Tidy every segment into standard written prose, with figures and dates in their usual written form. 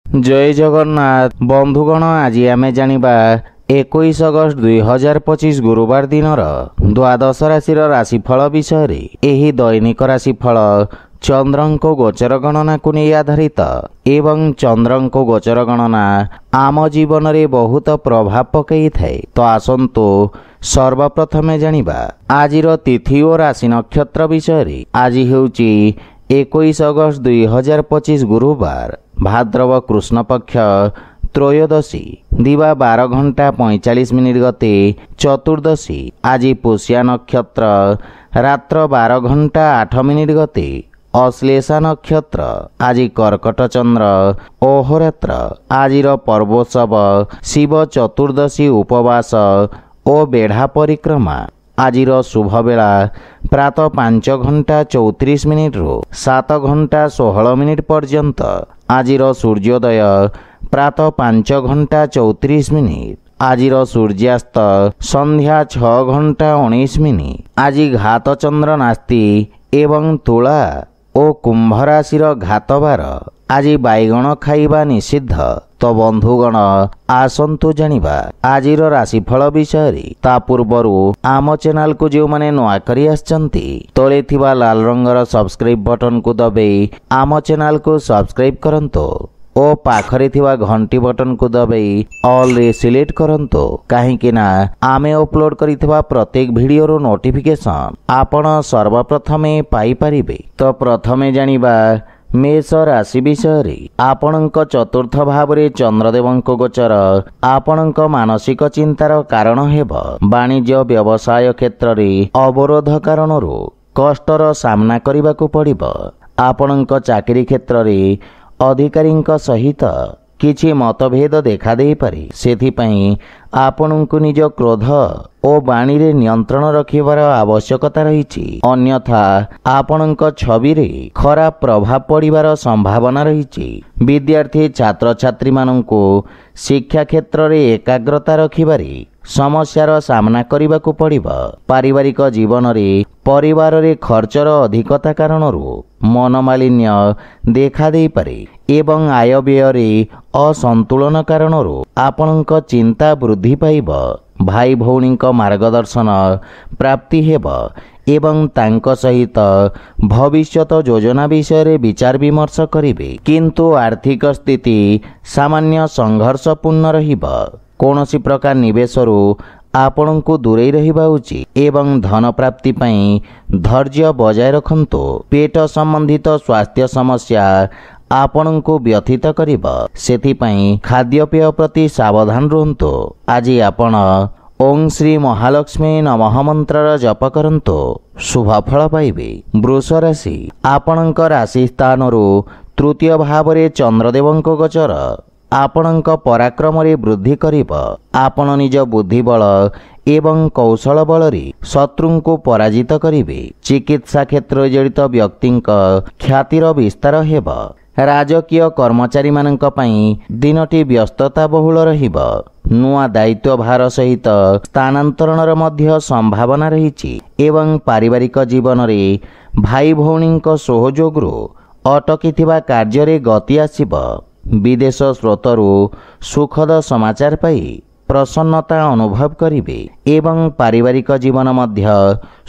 जय जगन्नाथ बंधुगण आज आमे जानिबा 21 अगस्त 2025 गुरुवार दिनर द्वादश राशि राशिफल विषय रे। एही दैनिक राशिफल चंद्रंको गोचर गणना को नहीं आधारित एवं चंद्रंको गोचर गणना आम जीवन रे बहुत प्रभाव पकई थाए। तो आसंतु सर्वप्रथमे जानिबा आजिर तिथि और राशि नक्षत्र विषय रे। आज हेउची 21 अगस्त 2025 गुरुवार भाद्रव कृष्ण पक्ष त्रयोदशी दिवा 12 घंटा 45 गते चतुर्दशी। आज पुष्या नक्षत्र रात्र 12 घंटा 8 गते अश्लेषा नक्षत्र। आज कर्कट चंद्र अहोरात्र। आजिर पर्वोत्सव शिव चतुर्दशी उपवास और बेढ़ा परिक्रमा। आजिर शुभ बेला प्रातः 5 घंटा 34 रु 7 घंटा 16 पर्यंत। आजिर सूर्योदय प्रातः 5 घंटा 34। आजिर सूर्यास्त संध्या 6 घंटा 19। आज घात चंद्र नास्ति एवं तुला और कुंभ राशिर घातबार। आज बैगण खाइबा निषिद्ध। तो बंधुगण आसंतु जानिबा आजिर राशिफल विषय रे। ता पूर्वरु आम चैनल को जो माने नुआ करी आछंती तळे थिबा लाल रंगर सब्सक्राइब बटन को दबाई आम चैनल को सब्सक्राइब करंतो ओ पाखरे थिबा घंटी बटन को दबाई ऑल रे सिलेक्ट करंतो। काहेकि ना आमे अपलोड करिथिबा प्रत्येक वीडियो रो नोटिफिकेशन आपण सर्वप्रथमे पाई परिबे। तो प्रथमे जानिबा मेष राशि विषय रे। आपणक चतुर्थ भाव रे चंद्रदेवंक गोचर आपणक मानसिक चिंतार कारण हेब। वाणिज्य व्यवसाय क्षेत्र रे अवरोध कारणरू कष्टर सामना करबाकू पड़िबो। आपणक चाकरी क्षेत्र रे अधिकारींक सहित किछि मतभेद देखा दे पारे। सेथिपई आपणकू निज क्रोध और वाणी रे नियंत्रण रखिबार आवश्यकता रहिछि। अन्यथा आपणक छवि रे खराब प्रभाव पड़िबार संभावना रहिछि। विद्यार्थी छात्र छात्री माननकू शिक्षा क्षेत्र रे एकाग्रता रखिबारे समस्यार सामना करबाकू पड़िबो। पारिवारिक जीवन रे परिवार रे खर्चर अधिकता कारणरू मनमालिन्य देखा दे पारे एवं आय व्यय रे असंतुलन कारणरू आपणक चिंता वृद्धि पाइब। भाई भौणीक मार्गदर्शन प्राप्ति हेब एवं तांको सहित भविष्यत योजना विषय रे विचार विमर्श करिवे। किंतु आर्थिक स्थिति सामान्य संघर्षपूर्ण रहिब। कौनसी प्रकार निवेशरू आपणकू दूरे रहिबा उचित एवं धन प्राप्ति पई धैर्य बजाय रखंतु। पेट संबंधित स्वास्थ्य समस्या आपणकू व्यथित करिब। सेथिपई खाद्यपेय प्रति सावधान रहंतु। आज आपण ओं श्री महालक्ष्मी नमः मंत्र जप करंतु शुभ फल पाइबे। वृष राशि आपणक राशि स्थानरू तृतीय भाव रे चंद्रदेवंक गोचर आपणक पराक्रम रे वृद्धि करिब। आपण निज बुद्धि बल एवं कौशल बल रे शत्रु को पराजित करिवे। चिकित्सा क्षेत्र जड़ित व्यक्तिंक ख्यातिर विस्तार हेब। राजकीय कर्मचारी मानक पई दिनटी व्यस्तता बहुल रहिब। नुआ दायित्व भार सहित स्थानांतरणर मध्य संभावना रहिछि एवं पारिवारिक जीवन रे भाई भौणीक सहयोगरू अटकीथिबा कार्य रे गति आसिब। विदेश स्रोतरू सुखद समाचार पाई प्रसन्नता अनुभव करिवे एवं पारिवारिक जीवन मध्य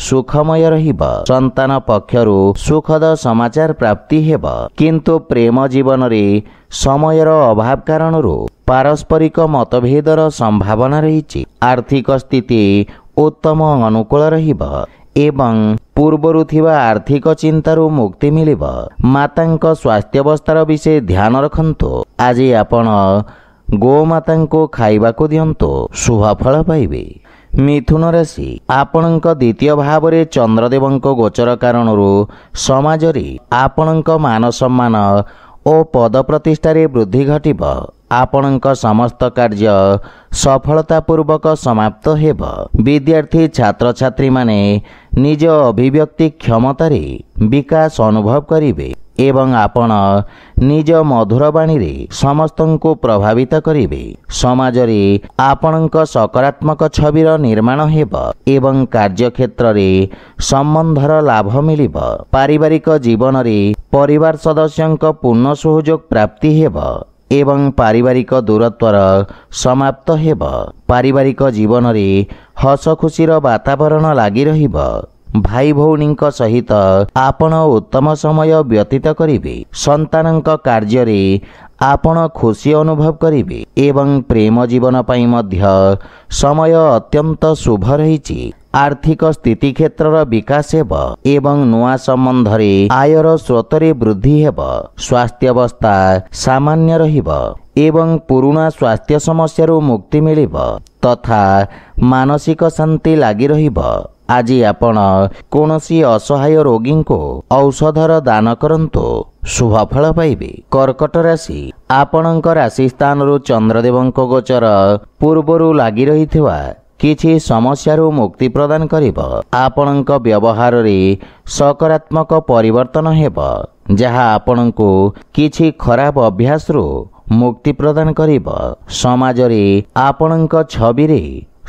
सुखमय रहिब। संतान पक्षरु सुखद समाचार प्राप्ति हेब। किंतु प्रेम जीवन रे समयर अभाव कारणरू पारस्परिक मतभेदर संभावना रहिछि। आर्थिक स्थिति उत्तम अनुकूल रहिब एवं पूर्वरु थिबा आर्थिक चिंतारू मुक्ति मिलिब। मातांक स्वास्थ्यावस्थार विषय ध्यान रखंतु। आज आपण गोमाता को खाइबा को दियंतु शुभ फल पाइबे। मिथुन राशि आपणक द्वितीय भाव रे चंद्रदेवंक गोचर कारणरू समाज रे आपणक मान सम्मान और पद प्रतिष्ठा रे वृद्धि घटिब। आपणक समस्त कार्य सफलता पूर्वक समाप्त हेब। विद्यार्थी छात्र छात्री माने निज अभिव्यक्ति क्षमता रे विकास अनुभव करिवे एवं आपण निज मधुर बाणी रे समस्तंको प्रभावित करिवे। समाज रे आपणक सकारात्मक छविर निर्माण हेब एवं कार्य क्षेत्र रे संबंधर लाभ मिलिब। पारिवारिक जीवन रे परिवार सदस्यंक पूर्ण सहयोग प्राप्ति हेब। ଏବଂ ପାରିବାରିକ ଦୂରତ୍ୱର ସମାପ୍ତ ହେବ। ପାରିବାରିକ ଜୀବନରେ ହସ ଖୁସିର ବାତାବରଣ ଲାଗି ରହିବ। ଭାଇ ଭଉଣୀଙ୍କ ସହିତ ଆପଣ ଉତ୍ତମ ସମୟ ବ୍ୟତୀତ କରିବେ। ସନ୍ତାନଙ୍କ କାର୍ଯ୍ୟରେ ଆପଣ ଖୁସି ଅନୁଭବ କରିବେ ଏବଂ ପ୍ରେମ ଜୀବନ ପାଇଁ ମଧ୍ୟ ସମୟ ଅତ୍ୟନ୍ତ ଶୁଭ ରହିଛି। ଆର୍ଥିକ ସ୍ଥିତି କ୍ଷେତ୍ରର ବିକାଶ ହେବ ଏବଂ ନୂଆ ସମ୍ବନ୍ଧରେ ଆୟର ସ୍ରୋତରେ ବୃଦ୍ଧି ହେବ। ସ୍ୱାସ୍ଥ୍ୟାବସ୍ଥା ସାମାନ୍ୟ ରହିବ ଏବଂ ପୁରୁଣା ସ୍ୱାସ୍ଥ୍ୟ ସମସ୍ୟାରୁ ମୁକ୍ତି ମିଳିବ ତଥା ମାନସିକ ଶାନ୍ତି ଲାଗି ରହିବ। ଆଜି ଆପଣ କୌଣସି ଅସହାୟ ରୋଗୀଙ୍କୁ ଔଷଧର ଦାନ କରନ୍ତୁ, ଶୁଭ ଫଳ ପାଇବେ। କର୍କଟ ରାଶି, ଆପଣଙ୍କ ରାଶି ସ୍ଥାନରୁ ଚନ୍ଦ୍ରଦେବଙ୍କ ଗୋଚର ପୂର୍ବରୁ ଲାଗି ରହିଥିବା କିଛି ସମସ୍ୟାରୁ ମୁକ୍ତି ପ୍ରଦାନ କରିବ। ଆପଣଙ୍କ ବ୍ୟବହାରରେ ସକାରାତ୍ମକ ପରିବର୍ତ୍ତନ ହେବ, ଯାହା ଆପଣଙ୍କୁ କିଛି ଖରାପ ଅଭ୍ୟାସରୁ ମୁକ୍ତି ପ୍ରଦାନ କରିବ। ସମାଜରେ ଆପଣଙ୍କ ଛବିରେ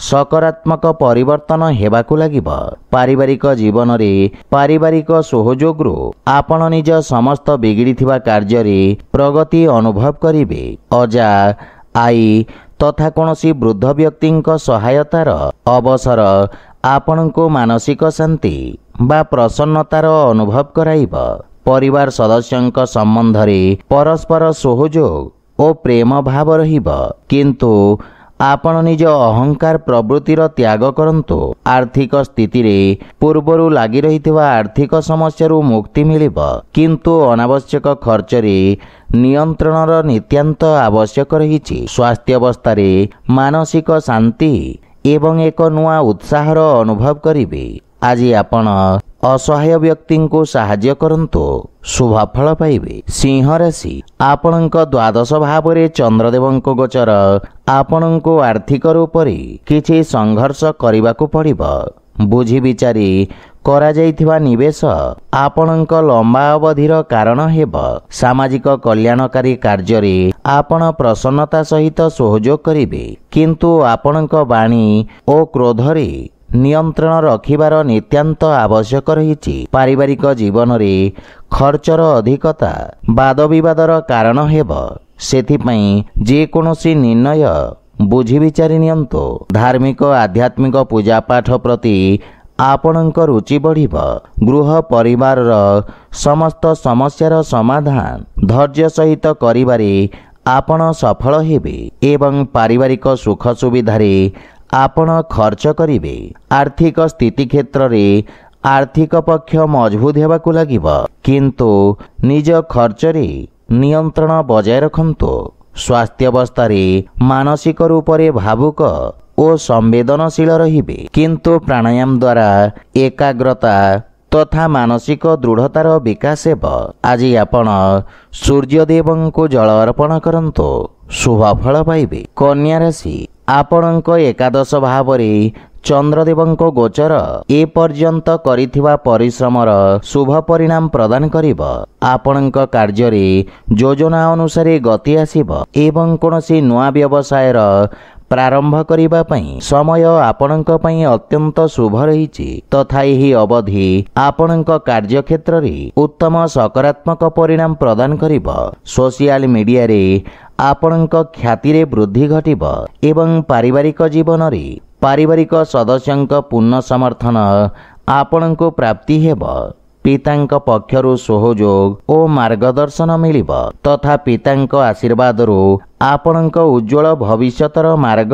ସକାରାତ୍ମକ ପରିବର୍ତ୍ତନ ହେବାକୁ ଲାଗିବ। ପାରିବାରିକ ଜୀବନରେ ପାରିବାରିକ ସହଯୋଗରୁ ଆପଣ ନିଜ ସମସ୍ତ ବିଗିଡ଼ିଥିବା କାର୍ଯ୍ୟରେ ପ୍ରଗତି ଅନୁଭବ କରିବେ। ଅଜା, ଆଈ ତଥା କୌଣସି ବୃଦ୍ଧ ବ୍ୟକ୍ତିଙ୍କ ସହାୟତାର ଅବସର ଆପଣଙ୍କୁ ମାନସିକ ଶାନ୍ତି ବା ପ୍ରସନ୍ନତାର ଅନୁଭବ କରାଇବ। ପରିବାର ସଦସ୍ୟଙ୍କ ସମ୍ବନ୍ଧରେ ପରସ୍ପର ସହଯୋଗ ଓ ପ୍ରେମ ଭାବ ରହିବ, କିନ୍ତୁ ଆପଣ ନିଜ ଅହଙ୍କାର ପ୍ରବୃତ୍ତିର ତ୍ୟାଗ କରନ୍ତୁ। ଆର୍ଥିକ ସ୍ଥିତିରେ ପୂର୍ବରୁ ଲାଗି ରହିଥିବା ଆର୍ଥିକ ସମସ୍ୟାରୁ ମୁକ୍ତି ମିଳିବ, କିନ୍ତୁ ଅନାବଶ୍ୟକ ଖର୍ଚ୍ଚରେ ନିୟନ୍ତ୍ରଣର ନିତ୍ୟାନ୍ତ ଆବଶ୍ୟକ ରହିଛି। ସ୍ୱାସ୍ଥ୍ୟାବସ୍ଥାରେ ମାନସିକ ଶାନ୍ତି ଏବଂ ଏକ ନୂଆ ଉତ୍ସାହର ଅନୁଭବ କରିବେ। ଆଜି ଆପଣ ଅସହାୟ ବ୍ୟକ୍ତିଙ୍କୁ ସାହାଯ୍ୟ କରନ୍ତୁ, ଶୁଭ ଫଳ ପାଇବେ। ସିଂହ ରାଶି, ଆପଣଙ୍କ ଦ୍ୱାଦଶ ଭାବରେ ଚନ୍ଦ୍ରଦେବଙ୍କ ଗୋଚର ଆପଣଙ୍କୁ ଆର୍ଥିକ ରୂପରେ କିଛି ସଂଘର୍ଷ କରିବାକୁ ପଡ଼ିବ। ବୁଝି ବିଚାରି କରାଯାଇଥିବା ନିବେଶ ଆପଣଙ୍କ ଲମ୍ବା ଅବଧିର କାରଣ ହେବ। ସାମାଜିକ କଲ୍ୟାଣକାରୀ କାର୍ଯ୍ୟରେ ଆପଣ ପ୍ରସନ୍ନତା ସହିତ ସହଯୋଗ କରିବେ, କିନ୍ତୁ ଆପଣଙ୍କ ବାଣୀ ଓ କ୍ରୋଧରେ ନିୟନ୍ତ୍ରଣ ରଖିବାର ନିତ୍ୟାନ୍ତ ଆବଶ୍ୟକ ରହିଛି। ପାରିବାରିକ ଜୀବନରେ ଖର୍ଚ୍ଚର ଅଧିକତା ବାଦବିବାଦର କାରଣ ହେବ, ସେଥିପାଇଁ ଯେକୌଣସି ନିର୍ଣ୍ଣୟ ବୁଝି ବିଚାରି ନିଅନ୍ତୁ। ଧାର୍ମିକ ଆଧ୍ୟାତ୍ମିକ ପୂଜାପାଠ ପ୍ରତି ଆପଣଙ୍କ ରୁଚି ବଢ଼ିବ। ଗୃହ ପରିବାରର ସମସ୍ତ ସମସ୍ୟାର ସମାଧାନ ଧୈର୍ଯ୍ୟ ସହିତ କରିବାରେ ଆପଣ ସଫଳ ହେବେ ଏବଂ ପାରିବାରିକ ସୁଖ ସୁବିଧାରେ ଆପଣ ଖର୍ଚ୍ଚ କରିବେ। ଆର୍ଥିକ ସ୍ଥିତି କ୍ଷେତ୍ରରେ ଆର୍ଥିକ ପକ୍ଷ ମଜବୁତ ହେବାକୁ ଲାଗିବ, କିନ୍ତୁ ନିଜ ଖର୍ଚ୍ଚରେ ନିୟନ୍ତ୍ରଣ ବଜାୟ ରଖନ୍ତୁ। ସ୍ୱାସ୍ଥ୍ୟାବସ୍ଥାରେ ମାନସିକ ରୂପରେ ଭାବୁକ ଓ ସମ୍ବେଦନଶୀଳ ରହିବେ, କିନ୍ତୁ ପ୍ରାଣାୟାମ ଦ୍ୱାରା ଏକାଗ୍ରତା ତଥା ମାନସିକ ଦୃଢ଼ତାର ବିକାଶ ହେବ। ଆଜି ଆପଣ ସୂର୍ଯ୍ୟଦେବଙ୍କୁ ଜଳ ଅର୍ପଣ କରନ୍ତୁ, ଶୁଭ ଫଳ ପାଇବେ। କନ୍ୟା ରାଶି, ଆପଣଙ୍କ ଏକାଦଶ ଭାବରେ ଚନ୍ଦ୍ରଦେବଙ୍କ ଗୋଚର ଏପର୍ଯ୍ୟନ୍ତ କରିଥିବା ପରିଶ୍ରମର ଶୁଭ ପରିଣାମ ପ୍ରଦାନ କରିବ। ଆପଣଙ୍କ କାର୍ଯ୍ୟରେ ଯୋଜନା ଅନୁସାରେ ଗତି ଆସିବ ଏବଂ କୌଣସି ନୂଆ ବ୍ୟବସାୟର ପ୍ରାରମ୍ଭ କରିବା ପାଇଁ ସମୟ ଆପଣଙ୍କ ପାଇଁ ଅତ୍ୟନ୍ତ ଶୁଭ ରହିଛି ତଥା ଏହି ଅବଧି ଆପଣଙ୍କ କାର୍ଯ୍ୟକ୍ଷେତ୍ରରେ ଉତ୍ତମ ସକାରାତ୍ମକ ପରିଣାମ ପ୍ରଦାନ କରିବ। ସୋସିଆଲ ମିଡ଼ିଆରେ ଆପଣଙ୍କ ଖ୍ୟାତିରେ ବୃଦ୍ଧି ଘଟିବ ଏବଂ ପାରିବାରିକ ଜୀବନରେ ପାରିବାରିକ ସଦସ୍ୟଙ୍କ ପୂର୍ଣ୍ଣ ସମର୍ଥନ ଆପଣଙ୍କୁ ପ୍ରାପ୍ତି ହେବ। ପିତାଙ୍କ ପକ୍ଷରୁ ସହଯୋଗ ଓ ମାର୍ଗଦର୍ଶନ ମିଳିବ ତଥା ପିତାଙ୍କ ଆଶୀର୍ବାଦରୁ ଆପଣଙ୍କ ଉଜ୍ଜଳ ଭବିଷ୍ୟତର ମାର୍ଗ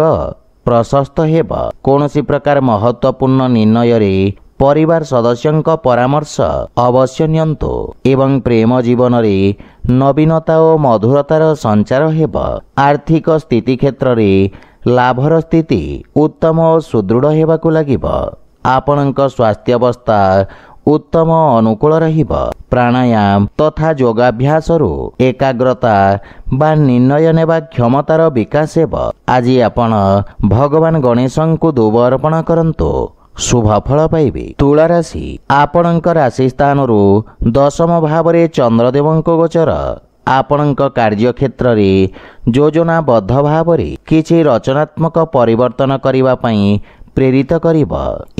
ପ୍ରଶସ୍ତ ହେବ। କୌଣସି ପ୍ରକାର ମହତ୍ୱପୂର୍ଣ୍ଣ ନିର୍ଣ୍ଣୟରେ ପରିବାର ସଦସ୍ୟଙ୍କ ପରାମର୍ଶ ଅବଶ୍ୟ ନିଅନ୍ତୁ ଏବଂ ପ୍ରେମ ଜୀବନରେ ନବୀନତା ଓ ମଧୁରତାର ସଞ୍ଚାର ହେବ। ଆର୍ଥିକ ସ୍ଥିତି କ୍ଷେତ୍ରରେ ଲାଭର ସ୍ଥିତି ଉତ୍ତମ ଓ ସୁଦୃଢ଼ ହେବାକୁ ଲାଗିବ। ଆପଣଙ୍କ ସ୍ୱାସ୍ଥ୍ୟାବସ୍ଥା ଉତ୍ତମ ଅନୁକୂଳ ରହିବ। ପ୍ରାଣାୟାମ ତଥା ଯୋଗାଭ୍ୟାସରୁ ଏକାଗ୍ରତା ବା ନିର୍ଣ୍ଣୟ ନେବା କ୍ଷମତାର ବିକାଶ ହେବ। ଆଜି ଆପଣ ଭଗବାନ ଗଣେଶଙ୍କୁ ଦୁବ ଅର୍ପଣ କରନ୍ତୁ, ଶୁଭ ଫଳ ପାଇବେ। ତୁଳା ରାଶି, ଆପଣଙ୍କ ରାଶି ସ୍ଥାନରୁ ଦଶମ ଭାବରେ ଚନ୍ଦ୍ରଦେବଙ୍କ ଗୋଚର ଆପଣଙ୍କ କାର୍ଯ୍ୟକ୍ଷେତ୍ରରେ ଯୋଜନାବଦ୍ଧ ଭାବରେ କିଛି ରଚନାତ୍ମକ ପରିବର୍ତ୍ତନ କରିବା ପାଇଁ ପ୍ରେରିତ କରିବ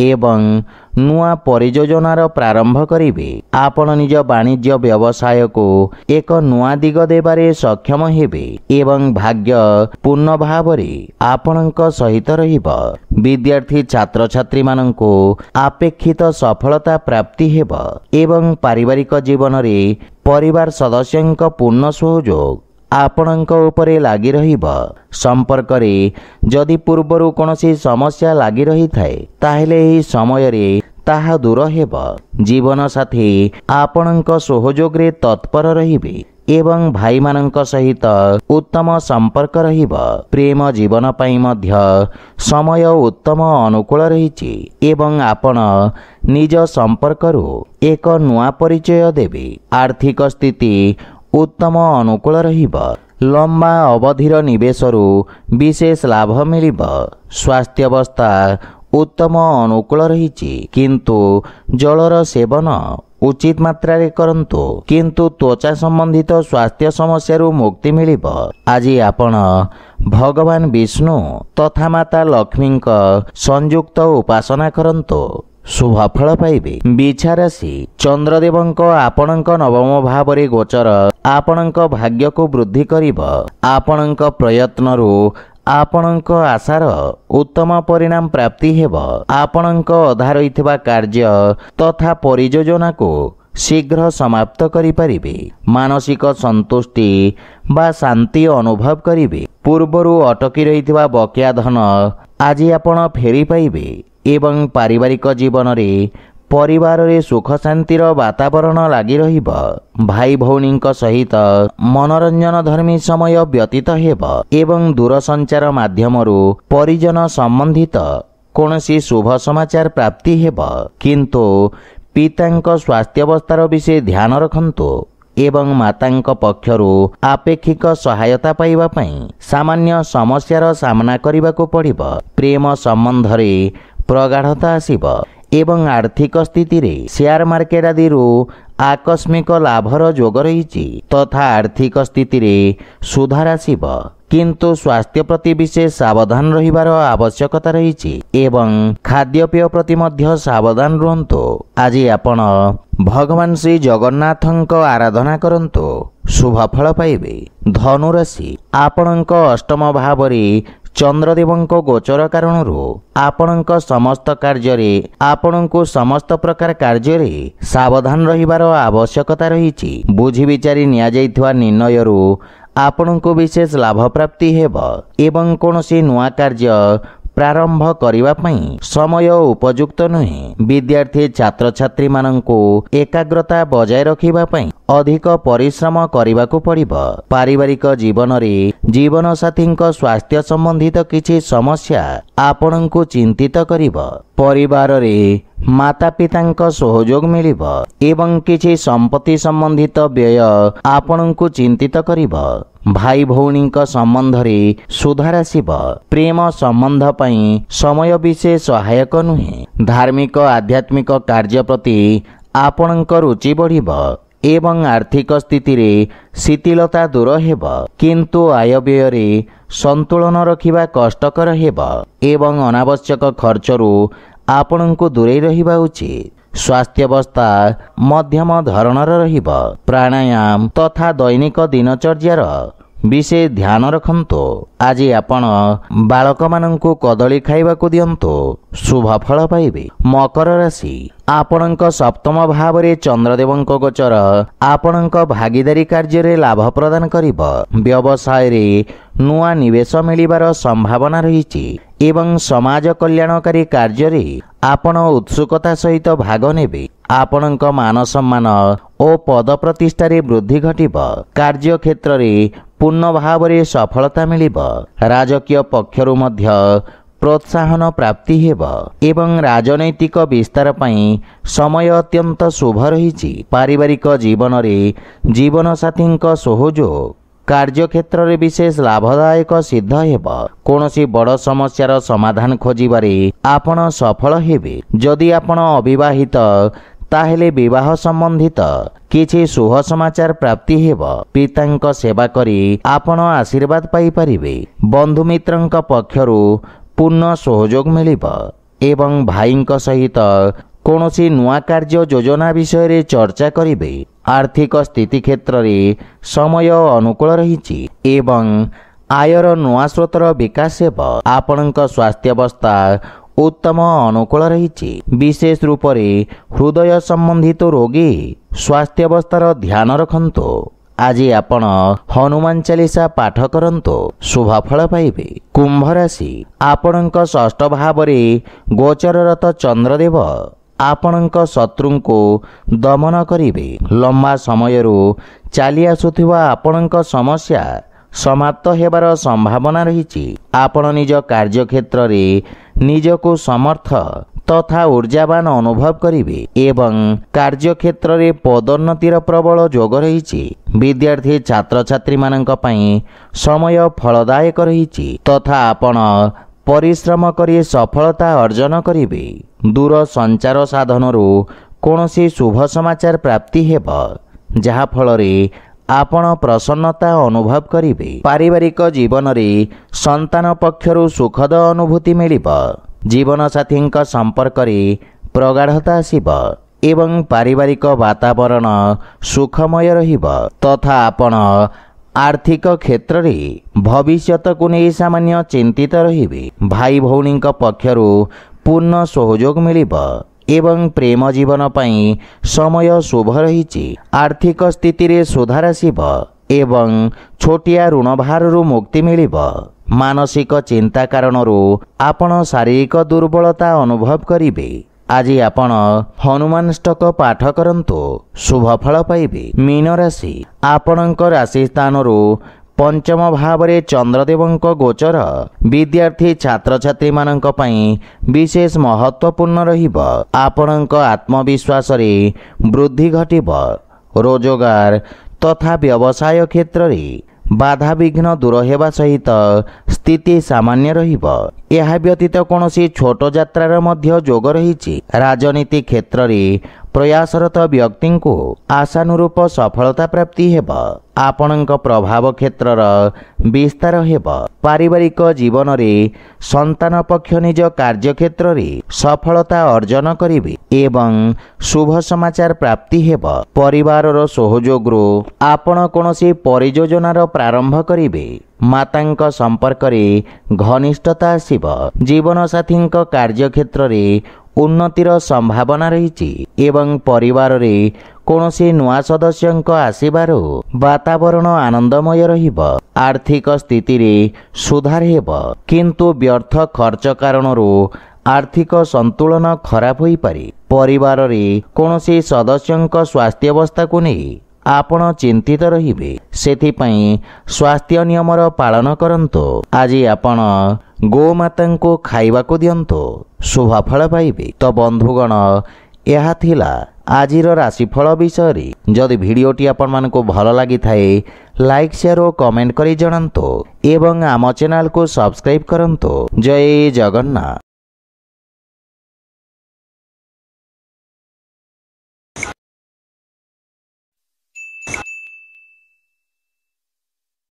ଏବଂ ନୂଆ ପରିଯୋଜନାର ପ୍ରାରମ୍ଭ କରିବେ। ଆପଣ ନିଜ ବାଣିଜ୍ୟ ବ୍ୟବସାୟକୁ ଏକ ନୂଆ ଦିଗ ଦେବାରେ ସକ୍ଷମ ହେବେ ଏବଂ ଭାଗ୍ୟ ପୂର୍ଣ୍ଣ ଭାବରେ ଆପଣଙ୍କ ସହିତ ରହିବ। ବିଦ୍ୟାର୍ଥୀ ଛାତ୍ରଛାତ୍ରୀମାନଙ୍କୁ ଆପେକ୍ଷିତ ସଫଳତା ପ୍ରାପ୍ତି ହେବ ଏବଂ ପାରିବାରିକ ଜୀବନରେ ପରିବାର ସଦସ୍ୟଙ୍କ ପୂର୍ଣ୍ଣ ସହଯୋଗ ଆପଣଙ୍କ ଉପରେ ଲାଗି ରହିବ। ସମ୍ପର୍କରେ ଯଦି ପୂର୍ବରୁ କୌଣସି ସମସ୍ୟା ଲାଗି ରହିଥାଏ ତାହେଲେ ଏହି ସମୟରେ ତାହା ଦୂର ହେବ। ଜୀବନସାଥୀ ଆପଣଙ୍କ ସହଯୋଗରେ ତତ୍ପର ରହିବେ ଏବଂ ଭାଇମାନଙ୍କ ସହିତ ଉତ୍ତମ ସମ୍ପର୍କ ରହିବ। ପ୍ରେମ ଜୀବନ ପାଇଁ ମଧ୍ୟ ସମୟ ଉତ୍ତମ ଅନୁକୂଳ ରହିଛି ଏବଂ ଆପଣ ନିଜ ସମ୍ପର୍କରୁ ଏକ ନୂଆ ପରିଚୟ ଦେବେ। ଆର୍ଥିକ ସ୍ଥିତି ଉତ୍ତମ ଅନୁକୂଳ ରହିବ। ଲମ୍ବା ଅବଧିର ନିବେଶରୁ ବିଶେଷ ଲାଭ ମିଳିବ। ସ୍ୱାସ୍ଥ୍ୟାବସ୍ଥା ଉତ୍ତମ ଅନୁକୂଳ ରହିଛି କିନ୍ତୁ ଜଳର ସେବନ ଉଚିତ ମାତ୍ରାରେ କରନ୍ତୁ କିନ୍ତୁ ତ୍ୱଚା ସମ୍ବନ୍ଧିତ ସ୍ୱାସ୍ଥ୍ୟ ସମସ୍ୟାରୁ ମୁକ୍ତି ମିଳିବ। ଆଜି ଆପଣ ଭଗବାନ ବିଷ୍ଣୁ ତଥା ମାତା ଲକ୍ଷ୍ମୀଙ୍କ ସଂଯୁକ୍ତ ଉପାସନା କରନ୍ତୁ। ଶୁଭଫଳ ପାଇବେ। ବିଛା ରାଶି ଚନ୍ଦ୍ରଦେବଙ୍କ ଆପଣଙ୍କ ନବମ ଭାବରେ ଗୋଚର ଆପଣଙ୍କ ଭାଗ୍ୟକୁ ବୃଦ୍ଧି କରିବ। ଆପଣଙ୍କ ପ୍ରୟତ୍ନରୁ ଆପଣଙ୍କ ଆଶାର ଉତ୍ତମ ପରିଣାମ ପ୍ରାପ୍ତି ହେବ। ଆପଣଙ୍କ ଅଧା ରହିଥିବା କାର୍ଯ୍ୟ ତଥା ପରିଯୋଜନାକୁ ଶୀଘ୍ର ସମାପ୍ତ କରିପାରିବେ। ମାନସିକ ସନ୍ତୁଷ୍ଟି ବା ଶାନ୍ତି ଅନୁଭବ କରିବେ। ପୂର୍ବରୁ ଅଟକି ରହିଥିବା ବକେୟା ଧନ ଆଜି ଆପଣ ଫେରି ପାଇବେ ଏବଂ ପାରିବାରିକ ଜୀବନରେ ପରିବାରରେ ସୁଖ ଶାନ୍ତିର ବାତାବରଣ ଲାଗି ରହିବ। ଭାଇ ଭଉଣୀଙ୍କ ସହିତ ମନୋରଞ୍ଜନ ଧର୍ମୀ ସମୟ ବ୍ୟତୀତ ହେବ ଏବଂ ଦୂରସଞ୍ଚାର ମାଧ୍ୟମରୁ ପରିଜନ ସମ୍ବନ୍ଧିତ କୌଣସି ଶୁଭ ସମାଚାର ପ୍ରାପ୍ତି ହେବ କିନ୍ତୁ ପିତାଙ୍କ ସ୍ୱାସ୍ଥ୍ୟାବସ୍ଥାର ବିଷୟ ଧ୍ୟାନ ରଖନ୍ତୁ ଏବଂ ମାତାଙ୍କ ପକ୍ଷରୁ ଆପେକ୍ଷିକ ସହାୟତା ପାଇବା ପାଇଁ ସାମାନ୍ୟ ସମସ୍ୟାର ସାମ୍ନା କରିବାକୁ ପଡ଼ିବ। ପ୍ରେମ ସମ୍ବନ୍ଧରେ ପ୍ରଗାଢ଼ତା ଆସିବ ଏବଂ ଆର୍ଥିକ ସ୍ଥିତିରେ ସେୟାର ମାର୍କେଟ ଆଦିରୁ ଆକସ୍ମିକ ଲାଭର ଯୋଗ ରହିଛି ତଥା ଆର୍ଥିକ ସ୍ଥିତିରେ ସୁଧାର ଆସିବ କିନ୍ତୁ ସ୍ୱାସ୍ଥ୍ୟ ପ୍ରତି ବିଶେଷ ସାବଧାନ ରହିବାର ଆବଶ୍ୟକତା ରହିଛି ଏବଂ ଖାଦ୍ୟପେୟ ପ୍ରତି ମଧ୍ୟ ସାବଧାନ ରୁହନ୍ତୁ। ଆଜି ଆପଣ ଭଗବାନ ଶ୍ରୀ ଜଗନ୍ନାଥଙ୍କ ଆରାଧନା କରନ୍ତୁ। ଶୁଭଫଳ ପାଇବେ। ଧନୁରାଶି ଆପଣଙ୍କ ଅଷ୍ଟମ ଭାବରେ ଚନ୍ଦ୍ରଦେବଙ୍କ ଗୋଚର କାରଣରୁ ଆପଣଙ୍କ ସମସ୍ତ କାର୍ଯ୍ୟରେ ଆପଣଙ୍କୁ ସମସ୍ତ ପ୍ରକାର କାର୍ଯ୍ୟରେ ସାବଧାନ ରହିବାର ଆବଶ୍ୟକତା ରହିଛି। ବୁଝି ବିଚାରି ନିଆଯାଇଥିବା ନିର୍ଣ୍ଣୟରୁ ଆପଣଙ୍କୁ ବିଶେଷ ଲାଭ ପ୍ରାପ୍ତି ହେବ ଏବଂ କୌଣସି ନୂଆ କାର୍ଯ୍ୟ ପ୍ରାରମ୍ଭ କରିବା ପାଇଁ ସମୟ ଉପଯୁକ୍ତ ନୁହେଁ। ବିଦ୍ୟାର୍ଥୀ ଛାତ୍ରଛାତ୍ରୀମାନଙ୍କୁ ଏକାଗ୍ରତା ବଜାୟ ରଖିବା ପାଇଁ ଅଧିକ ପରିଶ୍ରମ କରିବାକୁ ପଡ଼ିବ। ପାରିବାରିକ ଜୀବନରେ ଜୀବନସାଥୀଙ୍କ ସ୍ୱାସ୍ଥ୍ୟ ସମ୍ବନ୍ଧିତ କିଛି ସମସ୍ୟା ଆପଣଙ୍କୁ ଚିନ୍ତିତ କରିବ। ପରିବାରରେ ମାତା ପିତାଙ୍କ ସହଯୋଗ ମିଳିବ ଏବଂ କିଛି ସମ୍ପତ୍ତି ସମ୍ବନ୍ଧିତ ବ୍ୟୟ ଆପଣଙ୍କୁ ଚିନ୍ତିତ କରିବ। ଭାଇ ଭଉଣୀଙ୍କ ସମ୍ବନ୍ଧରେ ସୁଧାର ଆସିବ। ପ୍ରେମ ସମ୍ବନ୍ଧ ପାଇଁ ସମୟ ବିଶେଷ ସହାୟକ ନୁହେଁ। ଧାର୍ମିକ ଆଧ୍ୟାତ୍ମିକ କାର୍ଯ୍ୟ ପ୍ରତି ଆପଣଙ୍କ ରୁଚି ବଢ଼ିବ ଏବଂ ଆର୍ଥିକ ସ୍ଥିତିରେ ଶିଥିଳତା ଦୂର ହେବ କିନ୍ତୁ ଆୟବ୍ୟୟରେ ସନ୍ତୁଳନ ରଖିବା କଷ୍ଟକର ହେବ ଏବଂ ଅନାବଶ୍ୟକ ଖର୍ଚ୍ଚରୁ ଆପଣଙ୍କୁ ଦୂରେଇ ରହିବା ଉଚିତ। ସ୍ୱାସ୍ଥ୍ୟାବସ୍ଥା ମଧ୍ୟମ ଧରଣର ରହିବ। ପ୍ରାଣାୟାମ ତଥା ଦୈନିକ ଦିନଚର୍ଯ୍ୟାର ବିଶେଷ ଧ୍ୟାନ ରଖନ୍ତୁ। ଆଜି ଆପଣ ବାଳକମାନଙ୍କୁ କଦଳୀ ଖାଇବାକୁ ଦିଅନ୍ତୁ। ଶୁଭଫଳ ପାଇବେ। ମକର ରାଶି ଆପଣଙ୍କ ସପ୍ତମ ଭାବରେ ଚନ୍ଦ୍ରଦେବଙ୍କ ଗୋଚର ଆପଣଙ୍କ ଭାଗିଦାରୀ କାର୍ଯ୍ୟରେ ଲାଭ ପ୍ରଦାନ କରିବ। ବ୍ୟବସାୟରେ ନୂଆ ନିବେଶ ମିଳିବାର ସମ୍ଭାବନା ରହିଛି ଏବଂ ସମାଜ କଲ୍ୟାଣକାରୀ କାର୍ଯ୍ୟରେ ଆପଣ ଉତ୍ସୁକତା ସହିତ ଭାଗ ନେବେ। ଆପଣଙ୍କ ମାନ ସମ୍ମାନ ଓ ପଦ ପ୍ରତିଷ୍ଠାରେ ବୃଦ୍ଧି ଘଟିବ। କାର୍ଯ୍ୟକ୍ଷେତ୍ରରେ ପୂର୍ଣ୍ଣ ଭାବରେ ସଫଳତା ମିଳିବ। ରାଜକୀୟ ପକ୍ଷରୁ ମଧ୍ୟ ପ୍ରୋତ୍ସାହନ ପ୍ରାପ୍ତି ହେବ ଏବଂ ରାଜନୈତିକ ବିସ୍ତାର ପାଇଁ ସମୟ ଅତ୍ୟନ୍ତ ଶୁଭ ରହିଛି। ପାରିବାରିକ ଜୀବନରେ ଜୀବନସାଥୀଙ୍କ ସହଯୋଗ କାର୍ଯ୍ୟକ୍ଷେତ୍ରରେ ବିଶେଷ ଲାଭଦାୟକ ସିଦ୍ଧ ହେବ। କୌଣସି ବଡ଼ ସମସ୍ୟାର ସମାଧାନ ଖୋଜିବାରେ ଆପଣ ସଫଳ ହେବେ। ଯଦି ଆପଣ ଅବିବାହିତ ତାହେଲେ ବିବାହ ସମ୍ବନ୍ଧିତ କିଛି ଶୁଭ ସମାଚାର ପ୍ରାପ୍ତି ହେବ। ପିତାଙ୍କ ସେବା କରି ଆପଣ ଆଶୀର୍ବାଦ ପାଇପାରିବେ। ବନ୍ଧୁମିତ୍ରଙ୍କ ପକ୍ଷରୁ ପୂର୍ଣ୍ଣ ସହଯୋଗ ମିଳିବ। ଏବଂ ଭାଇଙ୍କ ସହିତ କୌଣସି ନୂଆ କାର୍ଯ୍ୟ ଯୋଜନା ବିଷୟରେ ଚର୍ଚ୍ଚା କରିବେ। ଆର୍ଥିକ ସ୍ଥିତି କ୍ଷେତ୍ରରେ ସମୟ ଅନୁକୂଳ ରହିଛି ଏବଂ ଆୟର ନୂଆ ସ୍ରୋତର ବିକାଶ ହେବ। ଆପଣଙ୍କ ସ୍ୱାସ୍ଥ୍ୟାବସ୍ଥା ଉତ୍ତମ ଅନୁକୂଳ ରହିଛି। ବିଶେଷ ରୂପରେ ହୃଦୟ ସମ୍ବନ୍ଧିତ ରୋଗୀ ସ୍ୱାସ୍ଥ୍ୟାବସ୍ଥାର ଧ୍ୟାନ ରଖନ୍ତୁ। ଆଜି ଆପଣ ହନୁମାନ ଚାଳିଶା ପାଠ କରନ୍ତୁ, ଶୁଭ ଫଳ ପାଇବେ। କୁମ୍ଭ ରାଶି, ଆପଣଙ୍କ ଷଷ୍ଠ ଭାବରେ ଗୋଚରରତ ଚନ୍ଦ୍ରଦେବ ଆପଣଙ୍କ ଶତ୍ରୁଙ୍କୁ ଦମନ କରିବେ। ଲମ୍ବା ସମୟରୁ ଚାଲି ଆସୁଥିବା ଆପଣଙ୍କ ସମସ୍ୟା ସମାପ୍ତ ହେବାର ସମ୍ଭାବନା ରହିଛି। ଆପଣ ନିଜ କାର୍ଯ୍ୟକ୍ଷେତ୍ରରେ ନିଜକୁ ସମର୍ଥ ତଥା ଊର୍ଜାବାନ ଅନୁଭବ କରିବେ ଏବଂ କାର୍ଯ୍ୟକ୍ଷେତ୍ରରେ ପଦୋନ୍ନତିର ପ୍ରବଳ ଯୋଗ ରହିଛି। ବିଦ୍ୟାର୍ଥୀ ଛାତ୍ରଛାତ୍ରୀମାନଙ୍କ ପାଇଁ ସମୟ ଫଳଦାୟକ ରହିଛି ତଥା ଆପଣ ପରିଶ୍ରମ କରି ସଫଳତା ଅର୍ଜନ କରିବେ। ଦୂର ସଞ୍ଚାର ସାଧନରୁ କୌଣସି ଶୁଭ ସମାଚାର ପ୍ରାପ୍ତି ହେବ, ଯାହାଫଳରେ ଆପଣ ପ୍ରସନ୍ନତା ଅନୁଭବ କରିବେ। ପାରିବାରିକ ଜୀବନରେ ସନ୍ତାନ ପକ୍ଷରୁ ସୁଖଦ ଅନୁଭୂତି ମିଳିବ। ଜୀବନସାଥୀଙ୍କ ସମ୍ପର୍କରେ ପ୍ରଗାଢ଼ତା ଆସିବ ଏବଂ ପାରିବାରିକ ବାତାବରଣ ସୁଖମୟ ରହିବ ତଥା ଆପଣ ଆର୍ଥିକ କ୍ଷେତ୍ରରେ ଭବିଷ୍ୟତକୁ ନେଇ ସାମାନ୍ୟ ଚିନ୍ତିତ ରହିବେ। ଭାଇ ଭଉଣୀଙ୍କ ପକ୍ଷରୁ ପୂର୍ଣ୍ଣ ସହଯୋଗ ମିଳିବ ଏବଂ ପ୍ରେମ ଜୀବନ ପାଇଁ ସମୟ ଶୁଭ ରହିଛି। ଆର୍ଥିକ ସ୍ଥିତିରେ ସୁଧାର ଆସିବ ଏବଂ ଛୋଟିଆ ଋଣ ଭାରରୁ ମୁକ୍ତି ମିଳିବ। ମାନସିକ ଚିନ୍ତା କାରଣରୁ ଆପଣ ଶାରୀରିକ ଦୁର୍ବଳତା ଅନୁଭବ କରିବେ। ଆଜି ଆପଣ ହନୁମାନ ଷ୍ଟକ ପାଠ କରନ୍ତୁ, ଶୁଭ ଫଳ ପାଇବେ। ମୀନ ରାଶି, ଆପଣଙ୍କ ରାଶି ସ୍ଥାନରୁ ପଞ୍ଚମ ଭାବରେ ଚନ୍ଦ୍ରଦେବଙ୍କ ଗୋଚର ବିଦ୍ୟାର୍ଥୀ ଛାତ୍ରଛାତ୍ରୀମାନଙ୍କ ପାଇଁ ବିଶେଷ ମହତ୍ତ୍ୱପୂର୍ଣ୍ଣ ରହିବ। ଆପଣଙ୍କ ଆତ୍ମବିଶ୍ୱାସରେ ବୃଦ୍ଧି ଘଟିବ। ରୋଜଗାର ତଥା ବ୍ୟବସାୟ କ୍ଷେତ୍ରରେ ବାଧାବିଘ୍ନ ଦୂର ହେବା ସହିତ ସ୍ଥିତି ସାମାନ୍ୟ ରହିବ। ଏହା ବ୍ୟତୀତ କୌଣସି ଛୋଟ ଯାତ୍ରାର ମଧ୍ୟ ଯୋଗ ରହିଛି। ରାଜନୀତି କ୍ଷେତ୍ରରେ ପ୍ରୟାସରତ ବ୍ୟକ୍ତିଙ୍କୁ ଆଶାନୁରୂପ ସଫଳତା ପ୍ରାପ୍ତି ହେବ। ଆପଣଙ୍କ ପ୍ରଭାବ କ୍ଷେତ୍ରର ବିସ୍ତାର ହେବ। ପାରିବାରିକ ଜୀବନରେ ସନ୍ତାନ ପକ୍ଷ ନିଜ କାର୍ଯ୍ୟକ୍ଷେତ୍ରରେ ସଫଳତା ଅର୍ଜନ କରିବେ ଏବଂ ଶୁଭ ସମାଚାର ପ୍ରାପ୍ତି ହେବ। ପରିବାରର ସହଯୋଗରୁ ଆପଣ କୌଣସି ପରିଯୋଜନାର ପ୍ରାରମ୍ଭ କରିବେ। ମାତାଙ୍କ ସମ୍ପର୍କରେ ଘନିଷ୍ଠତା ଆସିବ। ଜୀବନସାଥୀଙ୍କ କାର୍ଯ୍ୟକ୍ଷେତ୍ରରେ ଉନ୍ନତିର ସମ୍ଭାବନା ରହିଛି ଏବଂ ପରିବାରରେ କୌଣସି ନୂଆ ସଦସ୍ୟଙ୍କ ଆସିବାରୁ ବାତାବରଣ ଆନନ୍ଦମୟ ରହିବ। ଆର୍ଥିକ ସ୍ଥିତିରେ ସୁଧାର ହେବ, କିନ୍ତୁ ବ୍ୟର୍ଥ ଖର୍ଚ୍ଚ କାରଣରୁ ଆର୍ଥିକ ସନ୍ତୁଳନ ଖରାପ ହୋଇପାରେ। ପରିବାରରେ କୌଣସି ସଦସ୍ୟଙ୍କ ସ୍ୱାସ୍ଥ୍ୟାବସ୍ଥାକୁ ନେଇ ଆପଣ ଚିନ୍ତିତ ରହିବେ, ସେଥିପାଇଁ ସ୍ୱାସ୍ଥ୍ୟ ନିୟମର ପାଳନ କରନ୍ତୁ। ଆଜି ଆପଣ ଗୋମାତାଙ୍କୁ ଖାଇବାକୁ ଦିଅନ୍ତୁ, ଶୁଭ ଫଳ ପାଇବେ। ତ ବନ୍ଧୁଗଣ, ଏହା ଥିଲା ଆଜିର ରାଶିଫଳ ବିଷୟରେ। ଯଦି ଭିଡ଼ିଓଟି ଆପଣମାନଙ୍କୁ ଭଲ ଲାଗିଥାଏ, ଲାଇକ୍ ସେୟାର ଓ କମେଣ୍ଟ କରି ଜଣାନ୍ତୁ ଏବଂ ଆମ ଚ୍ୟାନେଲକୁ ସବସ୍କ୍ରାଇବ୍ କରନ୍ତୁ। ଜୟ ଜଗନ୍ନାଥ।